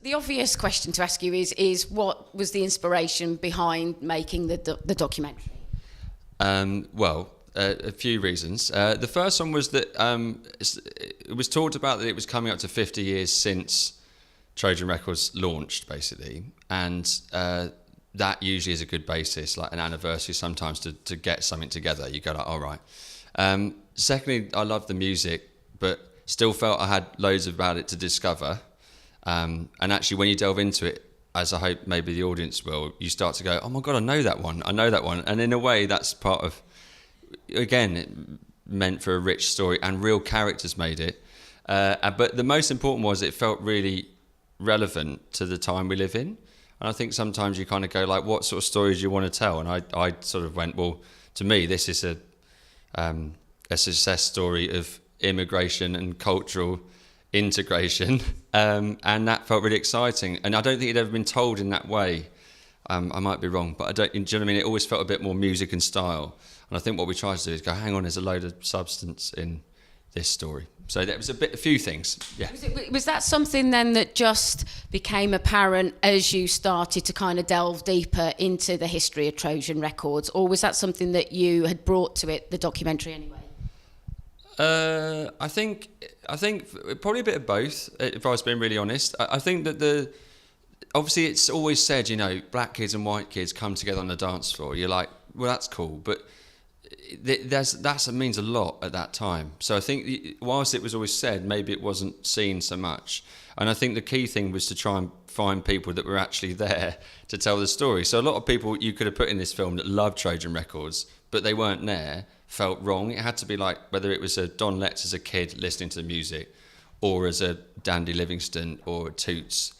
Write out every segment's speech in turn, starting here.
The obvious question to ask you is what was the inspiration behind making the documentary? A few reasons. The first one was that it was talked about that it was coming up to 50 years since Trojan Records launched, basically, and that usually is a good basis, like an anniversary sometimes, to get something together. You go like, all right. Secondly, I loved the music, but still felt I had loads about it to discover. And actually, when you delve into it, as I hope maybe the audience will, you start to go, oh my God, I know that one. And in a way, that's part of, again, it meant for a rich story, and real characters made it. But the most important was it felt really relevant to the time we live in. And I think sometimes you kind of go like, what sort of stories do you want to tell? And I sort of went, well, to me, this is a success story of immigration and cultural integration, and that felt really exciting. And I don't think it'd ever been told in that way. I might be wrong, but do you know what I mean? It always felt a bit more music and style. And I think what we tried to do is go, hang on, there's a load of substance in this story. So there was a few things, yeah. Was that something then that just became apparent as you started to kind of delve deeper into the history of Trojan Records, or was that something that you had brought to it, the documentary, anyway? I think probably a bit of both, if I was being really honest. I think that obviously it's always said, you know, black kids and white kids come together on the dance floor. You're like, well, that's cool, but that means a lot at that time. So I think whilst it was always said, maybe it wasn't seen so much. And I think the key thing was to try and find people that were actually there to tell the story. So a lot of people you could have put in this film that loved Trojan Records, but they weren't there, felt wrong. It had to be like, whether it was a Don Letts as a kid listening to the music, or as a Dandy Livingston or a Toots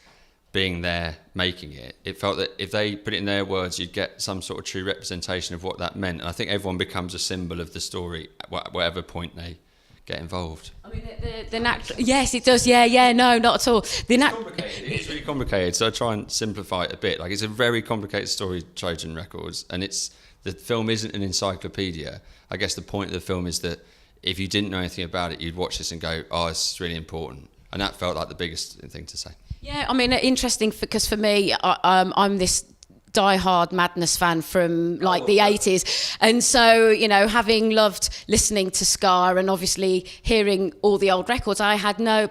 being there making it. It felt that if they put it in their words, you'd get some sort of true representation of what that meant. And I think everyone becomes a symbol of the story at whatever point they get involved. I mean, the natural... Yes, it does. Yeah, no, not at all. It's complicated. It is really complicated, so I try and simplify it a bit. Like, it's a very complicated story, Trojan Records, and the film isn't an encyclopedia. I guess the point of the film is that if you didn't know anything about it, you'd watch this and go, oh, it's really important. And that felt like the biggest thing to say. Yeah, I mean, interesting, because for me, I'm this die-hard Madness fan from like the 80s, and so, you know, having loved listening to ska and obviously hearing all the old records, I had no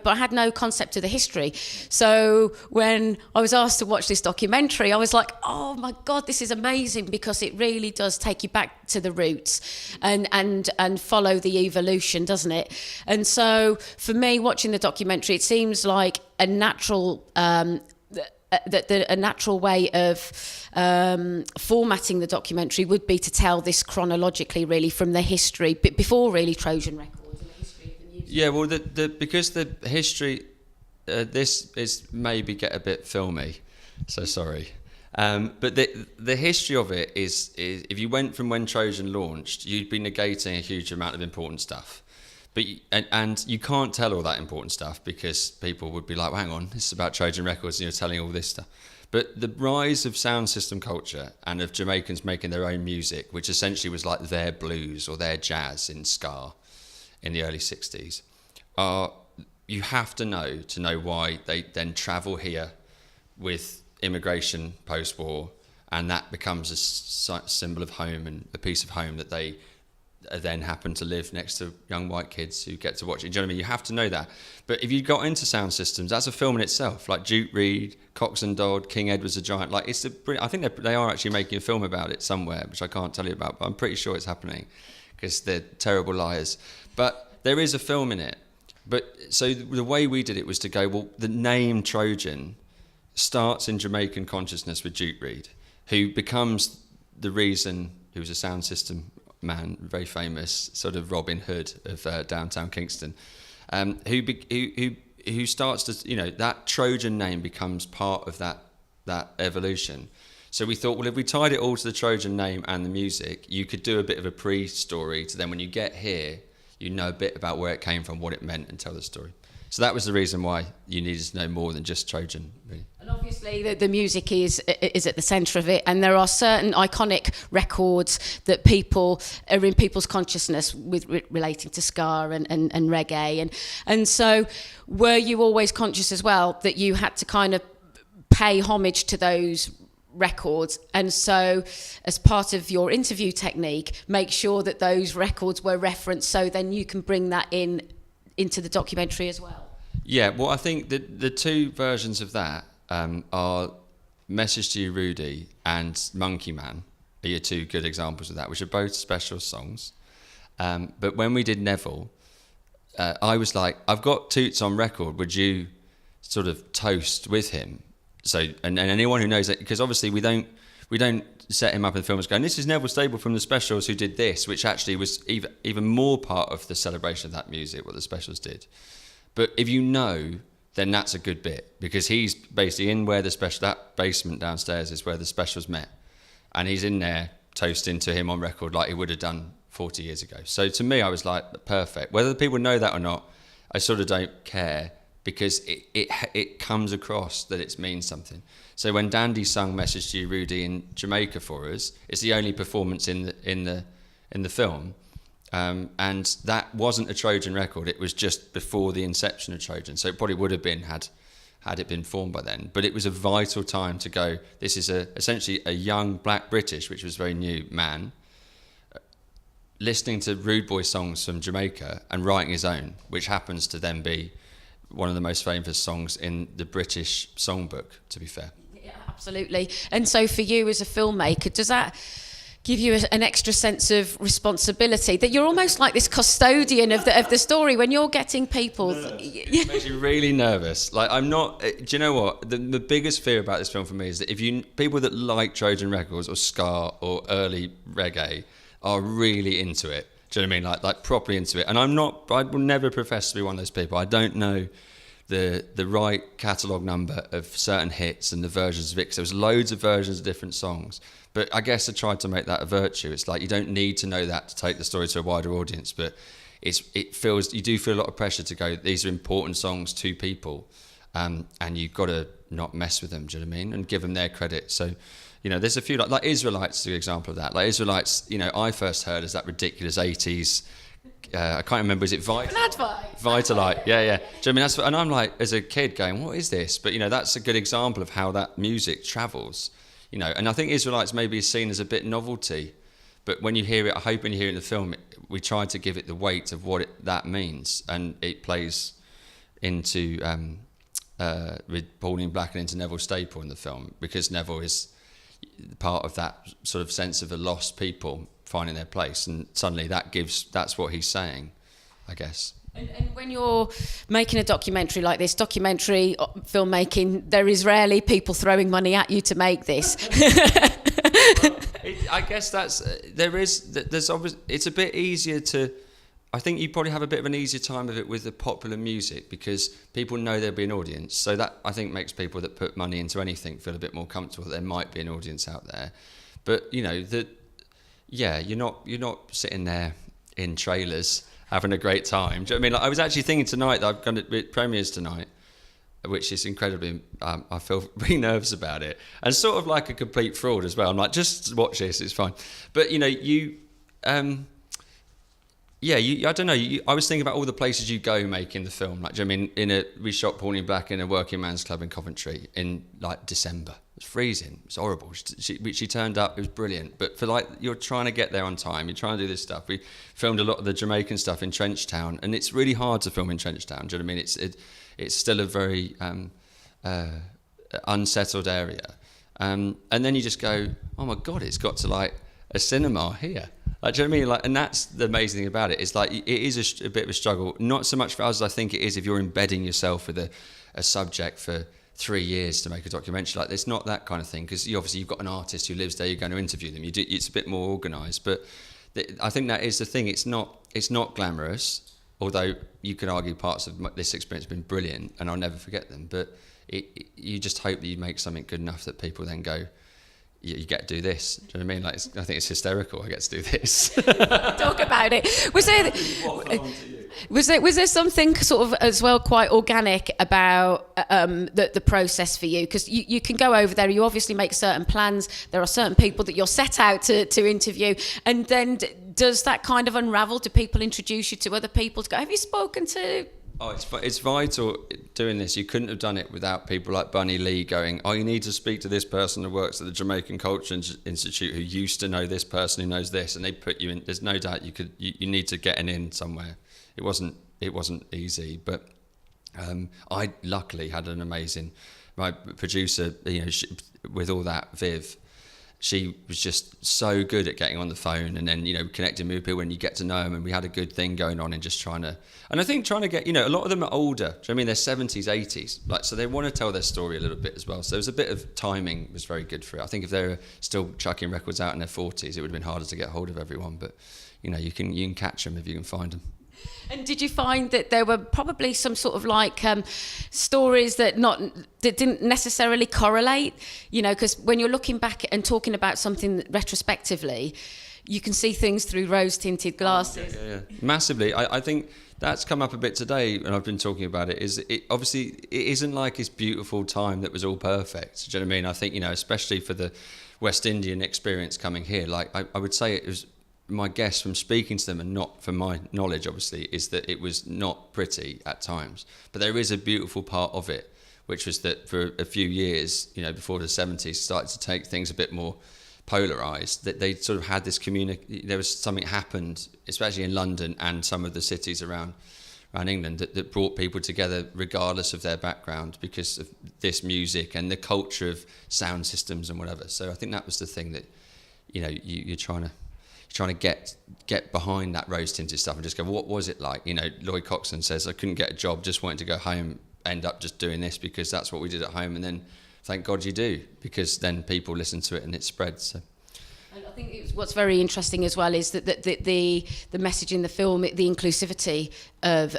concept of the history. So when I was asked to watch this documentary, I was like, oh my God, this is amazing, because it really does take you back to the roots and follow the evolution, doesn't it? And so for me, watching the documentary, it seems like a natural a natural way of formatting the documentary would be to tell this chronologically, really, from the history, before really Trojan Records and the history of the music. Yeah, well, because the history, this is maybe get a bit filmy, so sorry. But the history of it is if you went from when Trojan launched, you'd be negating a huge amount of important stuff. But and you can't tell all that important stuff, because people would be like, well, hang on, this is about Trojan Records and you're telling all this stuff. But the rise of sound system culture and of Jamaicans making their own music, which essentially was like their blues or their jazz in ska in the early 60s, you have to know why they then travel here with immigration post-war, and that becomes a symbol of home and a piece of home that they then happen to live next to young white kids who get to watch it. Do you know what I mean? You have to know that. But if you got into sound systems, that's a film in itself. Like Duke Reid, Cox and Dodd, King Edward's a Giant. Like, I think they are actually making a film about it somewhere, which I can't tell you about, but I'm pretty sure it's happening, because they're terrible liars. But there is a film in it. But so the way we did it was to go, well, the name Trojan starts in Jamaican consciousness with Duke Reid, who becomes the reason, who was a sound system man, very famous, sort of Robin Hood of downtown Kingston, who starts to, you know, that Trojan name becomes part of that evolution. So we thought, well, if we tied it all to the Trojan name and the music, you could do a bit of a pre-story, to then when you get here, you know a bit about where it came from, what it meant, and tell the story. So that was the reason why you needed to know more than just Trojan, really. And obviously the music is at the centre of it, and there are certain iconic records that people are in people's consciousness with relating to ska and reggae, and so were you always conscious as well that you had to kind of pay homage to those records, and so as part of your interview technique, make sure that those records were referenced, so then you can bring that into the documentary as well. Yeah, well, I think the two versions of that are Message to You, Rudy, and Monkey Man are your two good examples of that, which are both special songs. But when we did Neville, I was like, I've got Toots on record, would you sort of toast with him? So, and anyone who knows that, because obviously we don't set him up in the film as going, this is Neville Stable from the Specials who did this, which actually was even more part of the celebration of that music, what the Specials did. But if you know, then that's a good bit, because he's basically in where that basement downstairs is where the Specials met, and he's in there toasting to him on record like he would have done 40 years ago. So to me, I was like, perfect. Whether the people know that or not, I sort of don't care, because it comes across that it means something. So when Dandy sung Message to You, Rudy in Jamaica for us, it's the only performance in the film, and that wasn't a Trojan record. It was just before the inception of Trojan, so it probably would have been had it been formed by then. But it was a vital time to go, this is essentially a young black British, which was very new, man, listening to Rudeboy songs from Jamaica and writing his own, which happens to then be one of the most famous songs in the British songbook, to be fair. Yeah, absolutely. And so for you as a filmmaker, does that give you an extra sense of responsibility, that you're almost like this custodian of the story when you're getting people? It makes you really nervous. Like, I'm not. Do you know what? The biggest fear about this film for me is that people that like Trojan Records or ska or early reggae are really into it. Do you know what I mean? Like properly into it. And I'm not. I will never profess to be one of those people. I don't know the right catalogue number of certain hits and the versions of it, because there was loads of versions of different songs. But I guess I tried to make that a virtue. It's like you don't need to know that to take the story to a wider audience, but you do feel a lot of pressure to go, these are important songs to people, and you've got to not mess with them, do you know what I mean? And give them their credit. So, there's a few, like Israelites is an example of that. Like Israelites, I first heard as that ridiculous 80s, I can't remember, is it Vitalite? Yeah. Do you know what I mean? And I'm like, as a kid going, what is this? But, that's a good example of how that music travels. And I think Israelites maybe is seen as a bit novelty, but when you hear it, I hope when you hear it in the film, we tried to give it the weight of what that means, and it plays into with Pauline Black and into Neville Staple in the film, because Neville is part of that sort of sense of the lost people finding their place, and suddenly that's what he's saying, I guess. And when you're making a documentary like this, documentary filmmaking, there is rarely people throwing money at you to make this. I guess there's obviously, it's a bit easier to, I think you probably have a bit of an easier time of it with the popular music, because people know there'll be an audience. So that, I think, makes people that put money into anything feel a bit more comfortable that there might be an audience out there. But, you're not sitting there in trailers having a great time. Do you know what I mean? Like, I was actually thinking tonight that I've gone to premieres tonight, which is incredibly, I feel really nervous about it. And sort of like a complete fraud as well. I'm like, just watch this, it's fine. But, I don't know. I was thinking about all the places you go making the film. Like, do you know what I mean? We shot Pauline Black in a working man's club in Coventry in like December. It was freezing. It was horrible. She turned up. It was brilliant. But you're trying to get there on time. You're trying to do this stuff. We filmed a lot of the Jamaican stuff in Trenchtown, and it's really hard to film in Trenchtown. Do you know what I mean? It's still a very unsettled area. And then you just go, oh my God, it's got to like a cinema here. Like, do you know what I mean? Like, and that's the amazing thing about it. It's like, it is a bit of a struggle. Not so much for us as I think it is if you're embedding yourself with a subject for 3 years to make a documentary. Like, it's not that kind of thing, because obviously you've got an artist who lives there, you're going to interview them. It's a bit more organised. But I think that is the thing. It's not glamorous, although you could argue parts of this experience have been brilliant, and I'll never forget them. But you just hope that you make something good enough that people then go, you get to do this. Do you know what I mean? Like, I think it's hysterical. I get to do this. Talk about it. Was there something sort of as well quite organic about the process for you? Because you can go over there. You obviously make certain plans. There are certain people that you're set out to interview, and then does that kind of unravel? Do people introduce you to other people to go, have you spoken to Oh, it's vital doing this. You couldn't have done it without people like Bunny Lee going, oh, you need to speak to this person who works at the Jamaican Culture Institute who used to know this person who knows this, and they put you in. There's no doubt you need to get an in somewhere. It wasn't easy, but I luckily had an amazing, my producer, with all that, Viv, she was just so good at getting on the phone and then, connecting with people and you get to know them, and we had a good thing going on and just trying to get, a lot of them are older. Do you know what I mean? They're 70s, 80s. So they want to tell their story a little bit as well. So there was a bit of timing was very good for it. I think if they were still chucking records out in their 40s, it would have been harder to get hold of everyone. But, you can catch them if you can find them. And did you find that there were probably some sort of stories that didn't necessarily correlate? Because when you're looking back and talking about something retrospectively, you can see things through rose-tinted glasses. Yeah. Massively. I think that's come up a bit today, and I've been talking about it. Obviously it isn't like this beautiful time that was all perfect. Do you know what I mean? I think especially for the West Indian experience coming here, I would say it was. My guess from speaking to them, and not from my knowledge obviously, is that it was not pretty at times, but there is a beautiful part of it, which was that for a few years, before the 70s started to take things a bit more polarized, that they sort of had this there was something happened, especially in London and some of the cities around England, that brought people together regardless of their background because of this music and the culture of sound systems and whatever. So I think that was the thing that you're trying to get behind that rose-tinted stuff and just go, what was it like? Lloyd Coxon says, I couldn't get a job, just wanted to go home, end up just doing this because that's what we did at home. And then thank God you do, because then people listen to it and it spreads. So. And I think what's very interesting as well is that the message in the film, the inclusivity of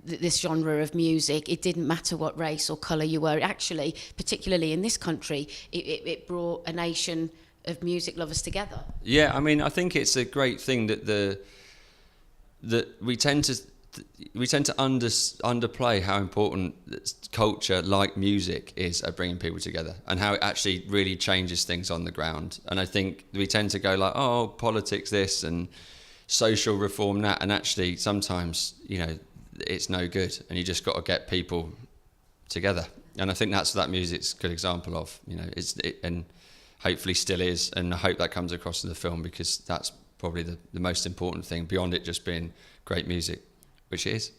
this genre of music, it didn't matter what race or colour you were. Actually, particularly in this country, it brought a nation of music lovers together. Yeah, I mean, I think it's a great thing that we tend to underplay how important culture, like music, is at bringing people together, and how it actually really changes things on the ground. And I think we tend to go like, oh, politics this and social reform that, and actually sometimes it's no good, and you just got to get people together. And I think that's what that music's a good example of. And hopefully still is, and I hope that comes across in the film, because that's probably the most important thing beyond it just being great music, which it is.